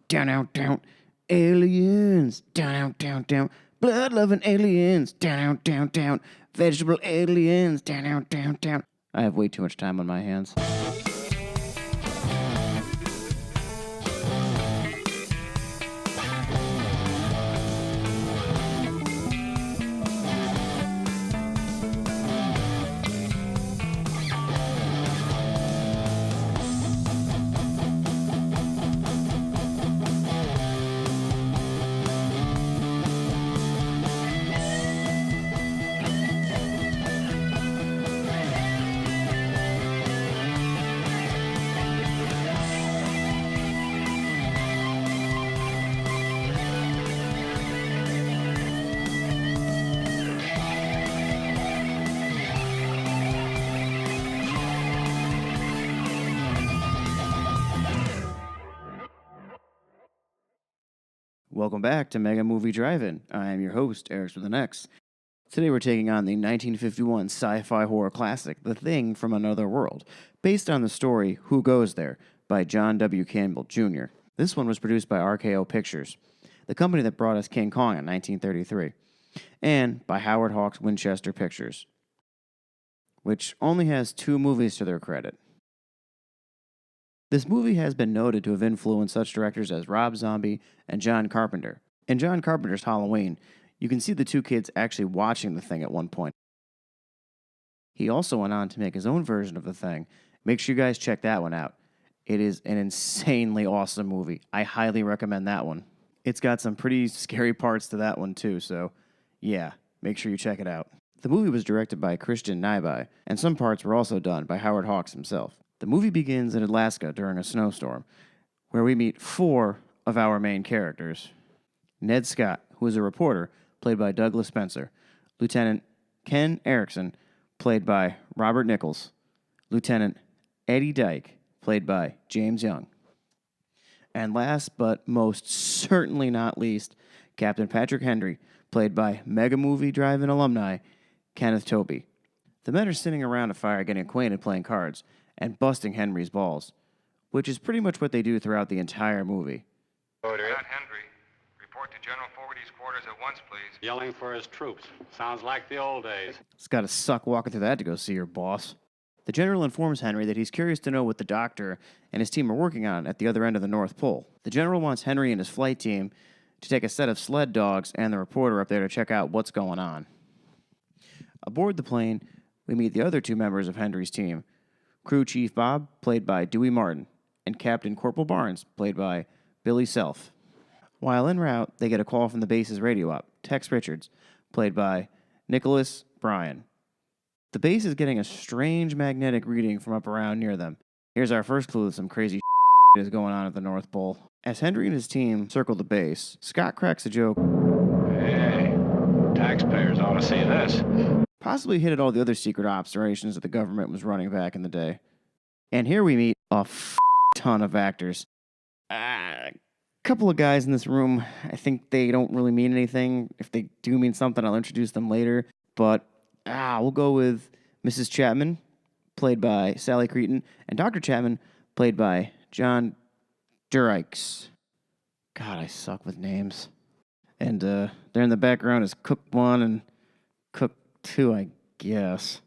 down, down, down. Aliens, down, down, down, down. Blood-loving aliens, down, down, down, down. Vegetable aliens, down, down, down, down. I have way too much time on my hands. Welcome back to Mega Movie Drive-In. I am your host, Eric with an X. Today we're taking on the 1951 sci-fi horror classic, The Thing from Another World, based on the story Who Goes There by John W. Campbell, Jr. This one was produced by RKO Pictures, the company that brought us King Kong in 1933, and by Howard Hawks Winchester Pictures, which only has 2 movies to their credit. This movie has been noted to have influenced such directors as Rob Zombie and John Carpenter. In John Carpenter's Halloween, you can see the 2 kids actually watching The Thing at one point. He also went on to make his own version of The Thing. Make sure you guys check that one out. It is an insanely awesome movie. I highly recommend that one. It's got some pretty scary parts to that one too, so yeah, make sure you check it out. The movie was directed by Christian Nyby, and some parts were also done by Howard Hawks himself. The movie begins in Alaska during a snowstorm, where we meet 4 of our main characters. Ned Scott, who is a reporter, played by Douglas Spencer. Lieutenant Ken Erickson, played by Robert Nichols. Lieutenant Eddie Dyke, played by James Young. And last but most certainly not least, Captain Patrick Henry, played by Mega Movie Drive-In alumni Kenneth Tobey. The men are sitting around a fire getting acquainted playing cards and busting Henry's balls, which is pretty much what they do throughout the entire movie. Order it. Henry. Report to General Fogarty's quarters at once, please. Yelling for his troops. Sounds like the old days. It's got to suck walking through that to go see your boss. The general informs Henry that he's curious to know what the doctor and his team are working on at the other end of the North Pole. The general wants Henry and his flight team to take a set of sled dogs and the reporter up there to check out what's going on. Aboard the plane, we meet the other 2 members of Henry's team, Crew Chief Bob, played by Dewey Martin, and Captain Corporal Barnes, played by Billy Self. While en route, they get a call from the base's radio op, Tex Richards, played by Nicholas Bryan. The base is getting a strange magnetic reading from up around near them. Here's our first clue that some crazy is going on at the North Pole. As Henry and his team circle the base, Scott cracks a joke. Hey, taxpayers ought to see this. Possibly hit at all the other secret operations that the government was running back in the day. And here we meet a ton of actors. A couple of guys in this room, I think they don't really mean anything. If they do mean something, I'll introduce them later. But we'll go with Mrs. Chapman, played by Sally Cretin, and Dr. Chapman, played by John Durikes. God, I suck with names. And there in the background is Cook 1 and Cook 2, I guess.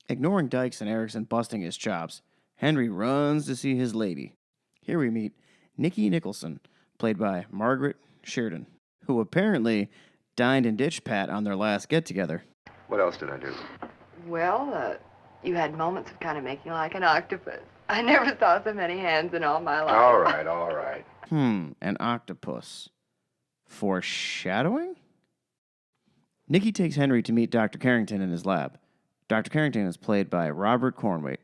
Ignoring Dykes and Erickson busting his chops, Henry runs to see his lady. Here we meet Nikki Nicholson, played by Margaret Sheridan, who apparently dined and ditched Pat on their last get-together. What else did I do? Well, you had moments of kind of making like an octopus. I never saw so many hands in all my life. All right, all right. An octopus. Foreshadowing? Nikki takes Henry to meet Dr. Carrington in his lab. Dr. Carrington is played by Robert Cornwait.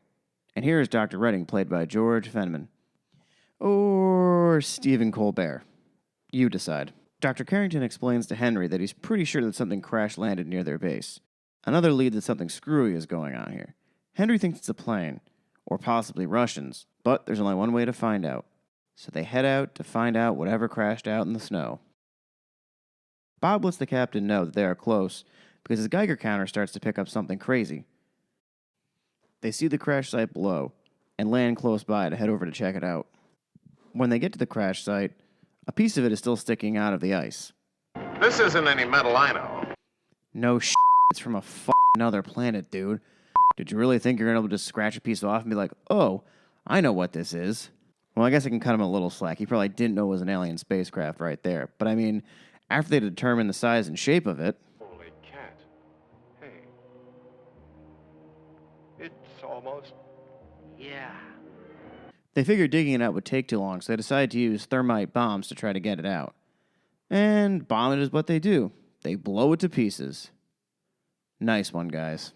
And here is Dr. Redding, played by George Fenneman. Or Stephen Colbert. You decide. Dr. Carrington explains to Henry that he's pretty sure that something crash-landed near their base. Another lead that something screwy is going on here. Henry thinks it's a plane, or possibly Russians, but there's only one way to find out. So they head out to find out whatever crashed out in the snow. Bob lets the captain know that they are close because his Geiger counter starts to pick up something crazy. They see the crash site below and land close by to head over to check it out. When they get to the crash site, a piece of it is still sticking out of the ice. This isn't any metal I know. No shit, it's from a other planet, dude. Did you really think you're going to be able to just scratch a piece off and be like, oh, I know what this is? Well, I guess I can cut him a little slack. He probably didn't know it was an alien spacecraft right there. But I mean, after they determined the size and shape of it... Holy cat. Hey. It's almost... Yeah. They figured digging it out would take too long, so they decided to use thermite bombs to try to get it out. And bomb it is what they do. They blow it to pieces. Nice one, guys.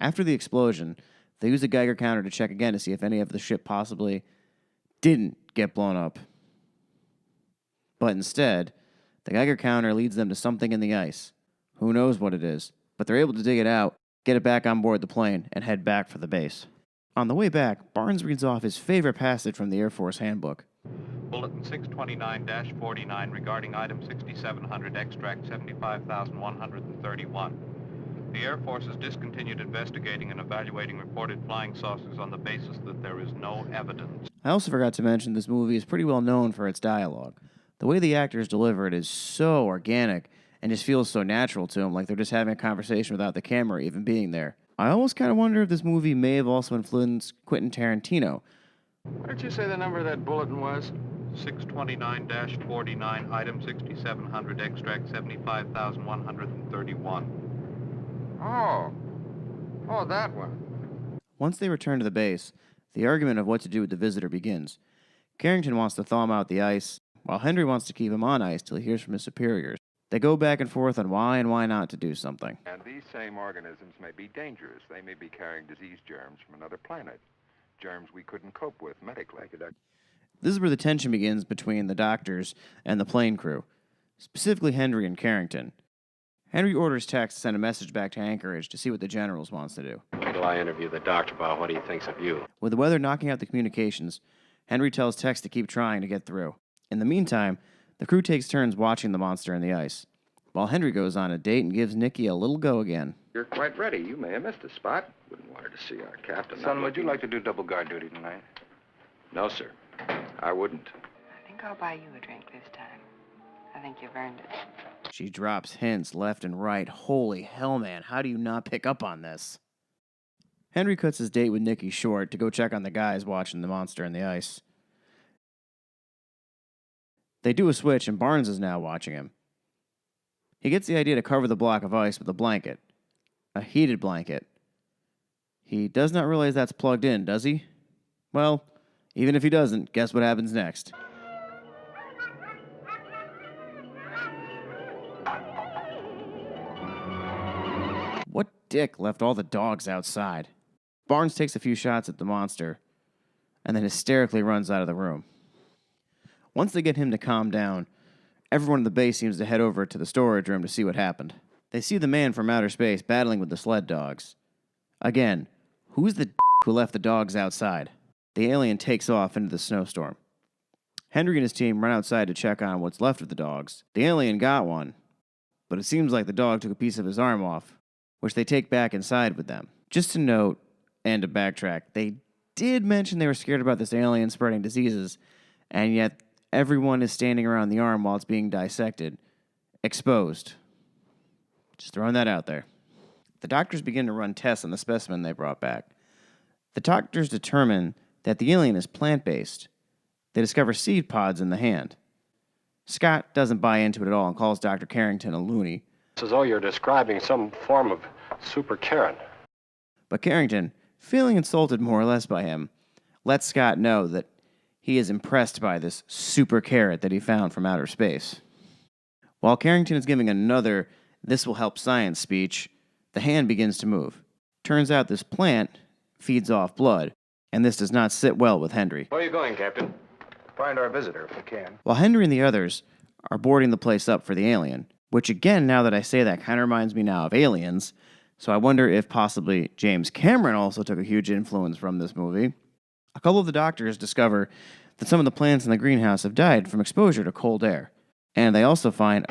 After the explosion, they use a Geiger counter to check again to see if any of the ship possibly didn't get blown up. But instead, the Geiger counter leads them to something in the ice. Who knows what it is, but they're able to dig it out, get it back on board the plane, and head back for the base. On the way back, Barnes reads off his favorite passage from the Air Force Handbook. Bulletin 629-49 regarding item 6700, extract 75,131. The Air Force has discontinued investigating and evaluating reported flying saucers on the basis that there is no evidence. I also forgot to mention this movie is pretty well known for its dialogue. The way the actors deliver it is so organic and just feels so natural to them, like they're just having a conversation without the camera even being there. I almost kind of wonder if this movie may have also influenced Quentin Tarantino. What did you say the number of that bulletin was? 629-49, item 6700, extract 75,131. Oh, that one. Once they return to the base, the argument of what to do with the visitor begins. Carrington wants to thaw him out the ice, while Henry wants to keep him on ice till he hears from his superiors. They go back and forth on why and why not to do something. And these same organisms may be dangerous. They may be carrying disease germs from another planet. Germs we couldn't cope with medically. This is where the tension begins between the doctors and the plane crew, specifically Henry and Carrington. Henry orders Tex to send a message back to Anchorage to see what the generals wants to do. Wait till I interview the doctor about what he thinks of you. With the weather knocking out the communications, Henry tells Tex to keep trying to get through. In the meantime, the crew takes turns watching the monster in the ice, while Henry goes on a date and gives Nikki a little go again. You're quite ready. You may have missed a spot. Wouldn't want her to see our captain. Son, would you like to do double guard duty tonight? No, sir. I wouldn't. I think I'll buy you a drink this time. I think you've earned it. She drops hints left and right. Holy hell, man, how do you not pick up on this? Henry cuts his date with Nikki short to go check on the guys watching the monster in the ice. They do a switch, and Barnes is now watching him. He gets the idea to cover the block of ice with a blanket. A heated blanket. He does not realize that's plugged in, does he? Well, even if he doesn't, guess what happens next? What dick left all the dogs outside? Barnes takes a few shots at the monster, and then hysterically runs out of the room. Once they get him to calm down, everyone in the base seems to head over to the storage room to see what happened. They see the man from outer space battling with the sled dogs. Again, who's the who left the dogs outside? The alien takes off into the snowstorm. Henry and his team run outside to check on what's left of the dogs. The alien got one, but it seems like the dog took a piece of his arm off, which they take back inside with them. Just to note, and to backtrack, they did mention they were scared about this alien spreading diseases, and yet everyone is standing around the arm while it's being dissected. Exposed. Just throwing that out there. The doctors begin to run tests on the specimen they brought back. The doctors determine that the alien is plant-based. They discover seed pods in the hand. Scott doesn't buy into it at all and calls Dr. Carrington a loony. It's as though you're describing some form of super Karen. But Carrington, feeling insulted more or less by him, lets Scott know that he is impressed by this super carrot that he found from outer space. While Carrington is giving another "this will help science" speech, the hand begins to move. Turns out this plant feeds off blood, and this does not sit well with Henry. Where are you going, Captain? Find our visitor if we can. While Henry and the others are boarding the place up for the alien, which again, now that I say that, kind of reminds me now of Aliens, so I wonder if possibly James Cameron also took a huge influence from this movie. A couple of the doctors discover that some of the plants in the greenhouse have died from exposure to cold air, and they also find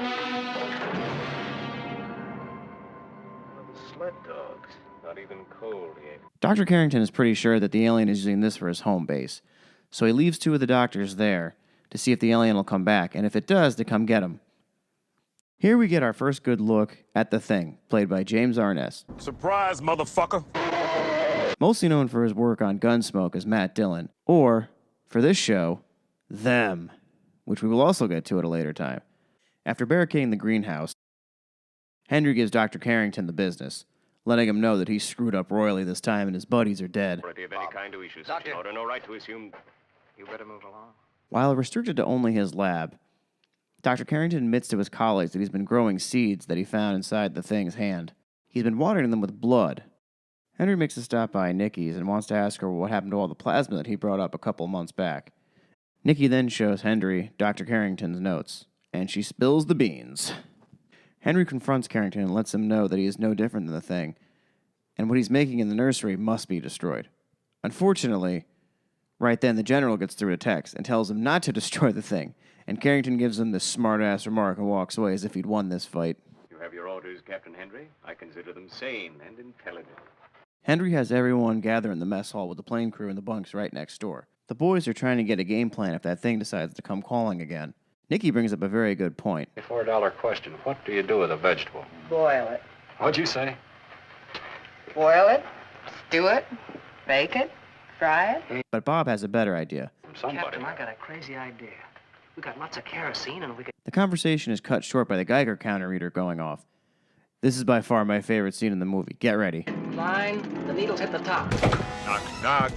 Sled dogs. Not even cold, he ain't. Dr. Carrington is pretty sure that the alien is using this for his home base, so he leaves 2 of the doctors there to see if the alien will come back, and if it does, to come get him. Here we get our first good look at the Thing, played by James Arness. Surprise, motherfucker! Mostly known for his work on Gunsmoke as Matt Dillon, or, for this show, Them, which we will also get to at a later time. After barricading the greenhouse, Henry gives Dr. Carrington the business, letting him know that he screwed up royally this time and his buddies are dead. Of any kind to issue Doctor. such an order, no right to assume. You better move along. While restricted to only his lab, Dr. Carrington admits to his colleagues that he's been growing seeds that he found inside the Thing's hand. He's been watering them with blood. Henry makes a stop by Nikki's and wants to ask her what happened to all the plasma that he brought up a couple months back. Nikki then shows Henry Dr. Carrington's notes, and she spills the beans. Henry confronts Carrington and lets him know that he is no different than the Thing, and what he's making in the nursery must be destroyed. Unfortunately, right then the general gets through a text and tells him not to destroy the Thing, and Carrington gives him this smart-ass remark and walks away as if he'd won this fight. You have your orders, Captain Henry. I consider them sane and intelligent. Henry has everyone gather in the mess hall with the plane crew in the bunks right next door. The boys are trying to get a game plan if that Thing decides to come calling again. Nikki brings up a very good point. $4 question. What do you do with a vegetable? Boil it. What'd you say? Boil it, stew it, bake it, fry it. But Bob has a better idea. From somebody. Captain, I got a crazy idea. We got lots of kerosene and we could... The conversation is cut short by the Geiger counter reader going off. This is by far my favorite scene in the movie. Get ready. Line, the needles hit the top. Knock, knock.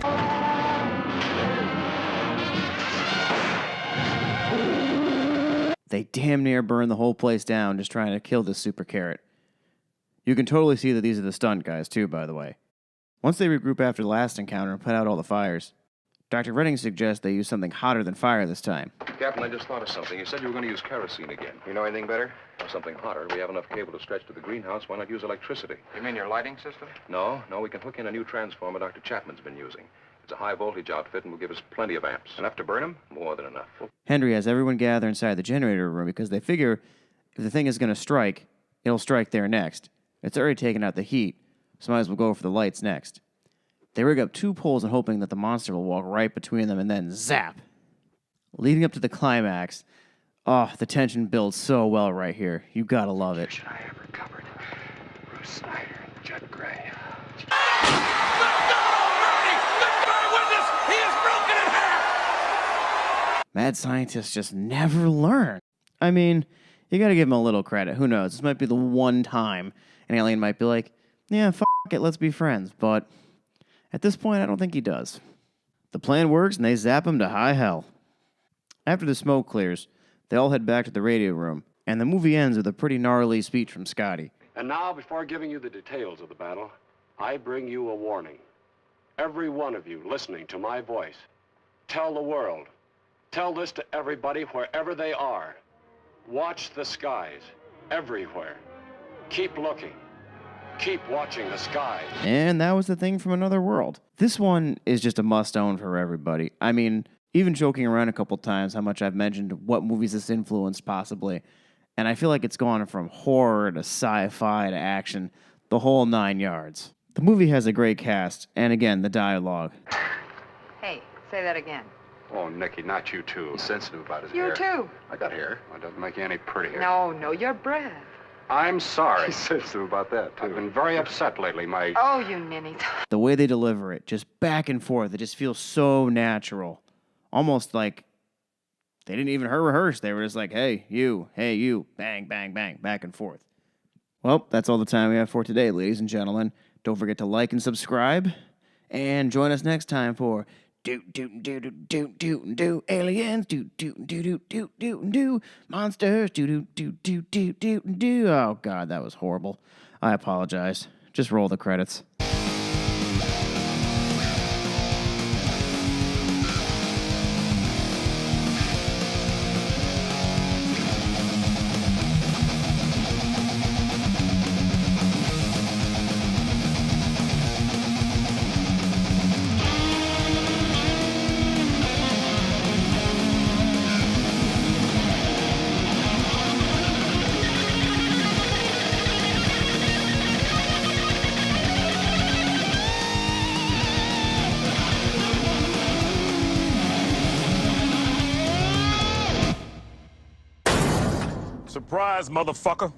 They damn near burn the whole place down just trying to kill this super carrot. You can totally see that these are the stunt guys too, by the way. Once they regroup after the last encounter and put out all the fires, Dr. Redding suggests they use something hotter than fire this time. Captain, I just thought of something. You said you were going to use kerosene again. You know anything better? Or something hotter. We have enough cable to stretch to the greenhouse. Why not use electricity? You mean your lighting system? No, we can hook in a new transformer Dr. Chapman's been using. It's a high-voltage outfit and will give us plenty of amps. Enough to burn him? More than enough. Henry has everyone gather inside the generator room because they figure if the Thing is going to strike, it'll strike there next. It's already taken out the heat, so might as well go for the lights next. They rig up 2 poles and hoping that the monster will walk right between them and then zap. Leading up to the climax, oh, the tension builds so well right here. You gotta love it. Should I ever covered Bruce Snyder and Judd Gray? Mad scientists just never learn. I mean, you gotta give them a little credit. Who knows? This might be the one time an alien might be like, yeah, f*** it, let's be friends. But at this point, I don't think he does. The plan works, and they zap him to high hell. After the smoke clears, they all head back to the radio room, and the movie ends with a pretty gnarly speech from Scotty. And now, before giving you the details of the battle, I bring you a warning. Every one of you listening to my voice, tell the world. Tell this to everybody wherever they are. Watch the skies, everywhere. Keep looking. Keep watching the skies. And that was the Thing from Another World. This one is just a must-own for everybody. I mean, even joking around a couple times how much I've mentioned what movies this influenced possibly. And I feel like it's gone from horror to sci-fi to action, the whole 9 yards. The movie has a great cast, and again, the dialogue. Hey, say that again. Oh, Nicky, not you too. He's sensitive about his You hair. too. I got hair. Well, it doesn't make you any prettier. No, your breath. I'm sorry. He's sensitive about that, too. I've been very upset lately. My... Oh, you ninnies. The way they deliver it, just back and forth, it just feels so natural. Almost like they didn't even rehearse. They were just like, hey, you, bang, bang, bang, back and forth. Well, that's all the time we have for today, ladies and gentlemen. Don't forget to like and subscribe, and join us next time for aliens, monsters, Oh, God, that was horrible. I apologize. Just roll the credits. Surprise, motherfucker.